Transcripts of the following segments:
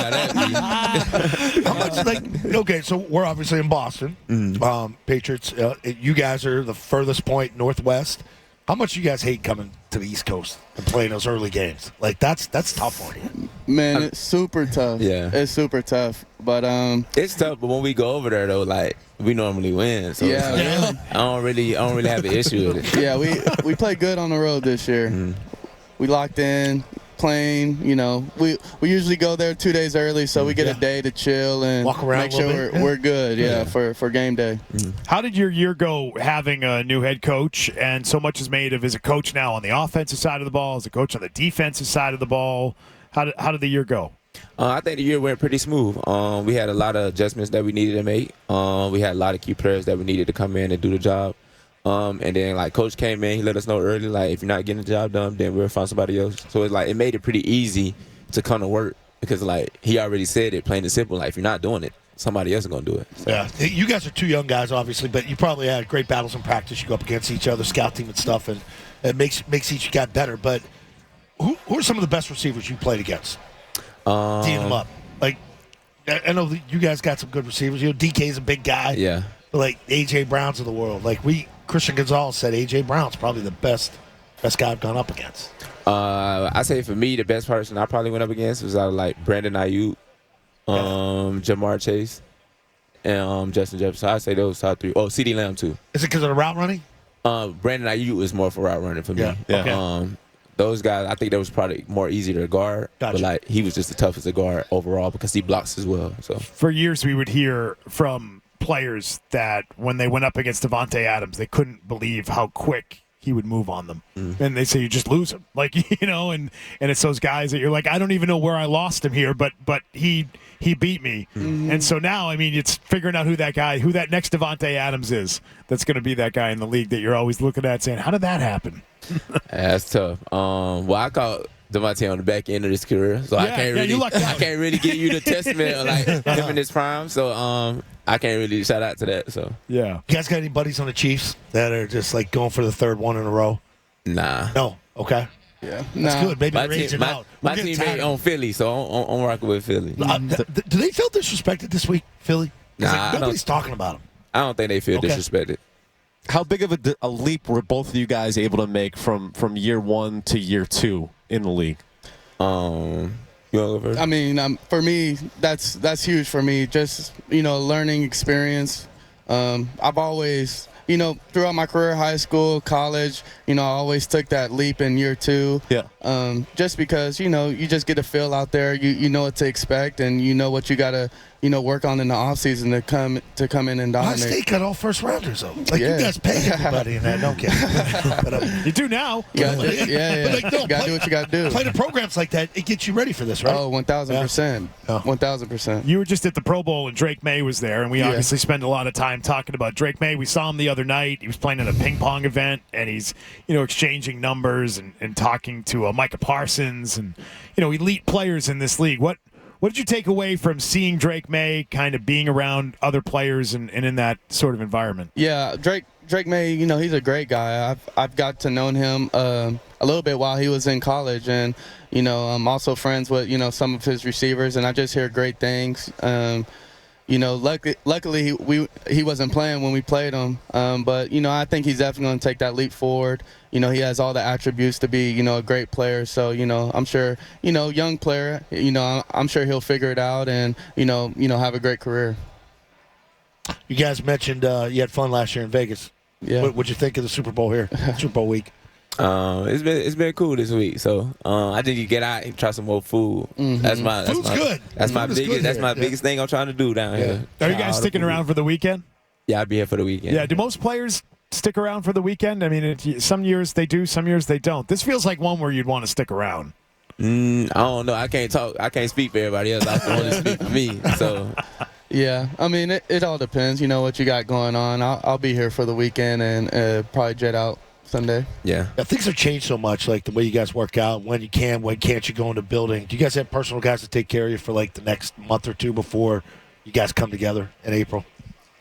how that be. How much, like, okay, so we're obviously in Boston. Patriots, you guys are the furthest point northwest. How much you guys hate coming to the East Coast and playing those early games? Like, that's tough on you. Man, it's super tough. Yeah. It's super tough. But It's tough, but when we go over there, though, like, we normally win. So Yeah. it's like, I don't really have an issue with it. yeah, we played good on the road this year. We locked in, playing. We usually go there 2 days early, so we get a day to chill and Walk around make a little sure bit. we're good. For game day. How did your year go having a new head coach and so much is made of as a coach now on the offensive side of the ball, as a coach on the defensive side of the ball? How did the year go? I think the year went pretty smooth. We had a lot of adjustments that we needed to make. We had a lot of key players that we needed to come in and do the job. And then, like, Coach came in, he let us know early, like, if you're not getting the job done, then we'll find somebody else. So, it made it pretty easy to come to work because, like, he already said it, plain and simple. Like, if you're not doing it, somebody else is going to do it. So. Yeah, you guys are two young guys, obviously, but you probably had great battles in practice. You go up against each other, scout team and stuff, and it makes each guy better. But who are some of the best receivers you played against? Teeing them up. Like, I know that you guys got some good receivers. DK's a big guy. Yeah. But, like, A.J. Brown's of the world. Like, Christian Gonzalez said A.J. Brown's probably the best guy I've gone up against. I say for me, the best person I probably went up against was out of, like, Brandon Ayuk, Jamar Chase, and Justin Jefferson. I say those top three. Oh, CeeDee Lamb too. Is it because of the route running? Brandon Ayuk is more for route running for me. Yeah. Okay. Those guys, I think that was probably more easier to guard. Gotcha. But, like, he was just the toughest to guard overall because he blocks as well. So For years, we would hear from players that when they went up against Devontae Adams, they couldn't believe how quick he would move on them. And they say you just lose him. Like, and it's those guys that you're like, I don't even know where I lost him here, but he beat me. And so now, I mean, it's figuring out who that next Devontae Adams is that's going to be that guy in the league that you're always looking at saying, how did that happen? that's tough. Well, I caught Devontae on the back end of his career, so I can't really give you the testament of, like, him in his prime. So I can't really shout out to that. So Yeah. You guys got any buddies on the Chiefs that are just, like, going for the third one in a row? nah. No. Okay. Yeah, That's good. Maybe My they're aging team, out. my team made on Philly, so I'm rocking with Philly. Do they feel disrespected this week, Philly? 'Cause, Nah, I don't- nobody's talking about them. I don't think they feel Okay. disrespected. How big of a leap were both of you guys able to make from year one to year two in the league? You want to go first? I mean, for me, that's huge for me. Just learning experience. I've always, throughout my career, high school, college, I always took that leap in year two. Yeah. Just because you just get a feel out there. You know what to expect, and you know what you gotta work on in the off season to come in and Ohio dominate. State got all first rounders, though. Like, Yeah. you guys pay everybody in that. Don't get but, You do now. Yeah, But, like, no, you gotta do what you gotta do. playing the programs like that, it gets you ready for this, right? Oh, 1,000%. Yeah. 1,000%. You were just at the Pro Bowl and Drake Maye was there, and we obviously spend a lot of time talking about Drake Maye. We saw him the other night. He was playing at a ping pong event, and he's exchanging numbers and talking to Micah Parsons and elite players in this league. What did you take away from seeing Drake Maye kind of being around other players and in that sort of environment? Yeah, Drake Maye, he's a great guy. I've got to know him a little bit while he was in college, and I'm also friends with some of his receivers, and I just hear great things. Luckily he wasn't playing when we played him, but I think he's definitely going to take that leap forward. He has all the attributes to be a great player. So I'm sure young player. I'm sure he'll figure it out and have a great career. You guys mentioned you had fun last year in Vegas. Yeah. What'd you think of the Super Bowl here? Super Bowl week. It's been cool this week. So I think you get out and try some more food. That's my Food's good. That's my Food is biggest. good That's here. my biggest thing I'm trying to do down here. Are you Try guys all the sticking food. around for the weekend? Yeah, I'll be here for the weekend. Yeah. Do most players stick around for the weekend? I mean, some years they do, some years they don't. This feels like one where you'd want to stick around. I don't know. I can't talk. I can't speak for everybody else. I can only speak for me. So Yeah, I mean, it all depends. What you got going on. I'll be here for the weekend and probably jet out Sunday. yeah. Yeah, things have changed so much, like the way you guys work out, when you can, when can't you go in the building. Do you guys have personal guys to take care of you for like the next month or two before you guys come together in April?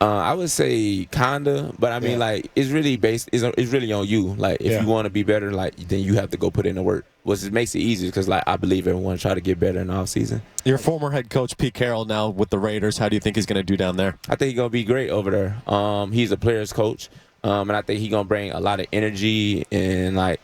I would say kinda, but I mean, like, it's really it's really on you. Like, if you want to be better, like, then you have to go put in the work, which makes it easier because, like, I believe everyone try to get better in the off season. Your former head coach Pete Carroll now with the Raiders. How do you think he's going to do down there? I think he's gonna be great over there. He's a player's coach, and I think he's gonna bring a lot of energy and like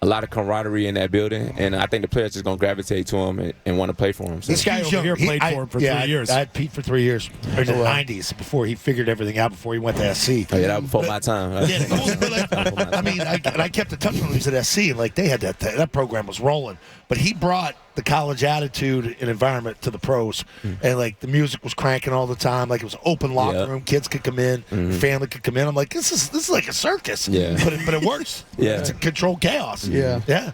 a lot of camaraderie in that building, and I think the players just gonna gravitate to him and want to play for him. So. This guy over here played for him for 3 years. I had Pete for 3 years in the 90s before he figured everything out before he went to SC. Oh, yeah, that was before my time. Yeah, but I mean, I kept in touch when he was at SC, and like they had that program was rolling. But he brought the college attitude and environment to the pros, and like the music was cranking all the time. Like it was an open locker room, kids could come in, family could come in. I'm like, this is like a circus. Yeah, but it works. Yeah, it's a controlled chaos. Yeah.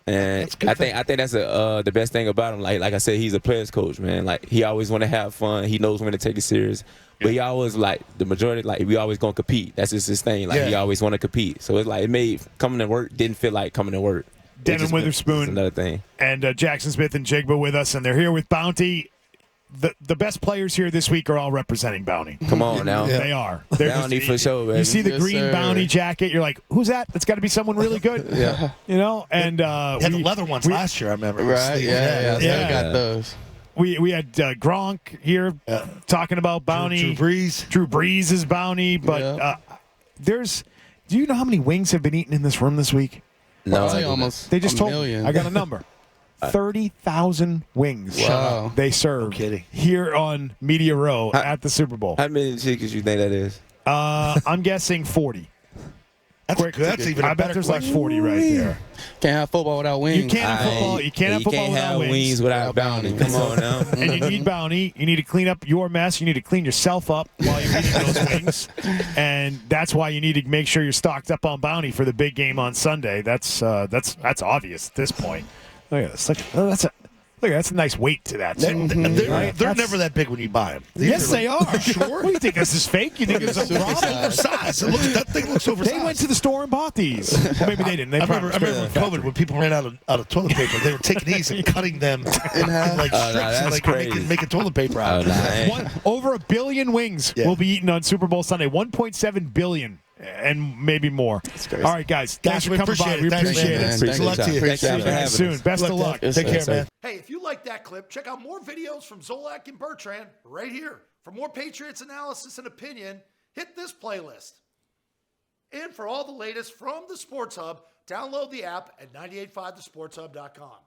And I think that's the best thing about him. Like I said, he's a player's coach, man. Like he always want to have fun. He knows when to take it serious. But he always like the majority. Like we always gonna compete. That's just his thing. Like he always want to compete. So it's like it made coming to work didn't feel like coming to work. Devon Witherspoon, another thing, and Jaxson Smith-Njigba with us, and they're here with Bounty. The best players here this week are all representing Bounty. Come on now. They are. They're Bounty for sure, baby. You see the green Bounty jacket, you're like, who's that? That's got to be someone really good. You know? And had the leather ones last year, I remember. Right, yeah. I got those. We had Gronk here talking about Bounty. Drew Brees is Bounty. But do you know how many wings have been eaten in this room this week? No, almost. They just told million. me. I got a number. 30,000 wings they serve here on Media Row at the Super Bowl. How many chickens you think that is? I'm guessing 40. That's even I a bet better there's question. like 40 right there. Can't have football without wings. You can't have football. You can't have football without wings without Bounty. Come on now. And you need Bounty. You need to clean up your mess. You need to clean yourself up while you're eating those wings. And that's why you need to make sure you're stocked up on Bounty for the big game on Sunday. That's obvious at this point. Look at this. That's a nice weight to that. They're never that big when you buy them. Yes, they are. Sure. What do you think? This is fake? You think it's a problem? Oversized. That thing looks oversized. They went to the store and bought these. Well, maybe they didn't. I remember in COVID when people ran out of toilet paper, they were taking these and cutting them in like strips and like making toilet paper out. Over 1 billion wings will be eaten on Super Bowl Sunday. 1.7 billion. And maybe more. All right, guys. Thanks for coming by. We appreciate it. Good luck to you. Thanks for having us. Soon. Best of luck. Take care, man. Hey, if you like that clip, check out more videos from Zolak and Bertrand right here. For more Patriots analysis and opinion, hit this playlist. And for all the latest from the Sports Hub, download the app at 985thesportshub.com.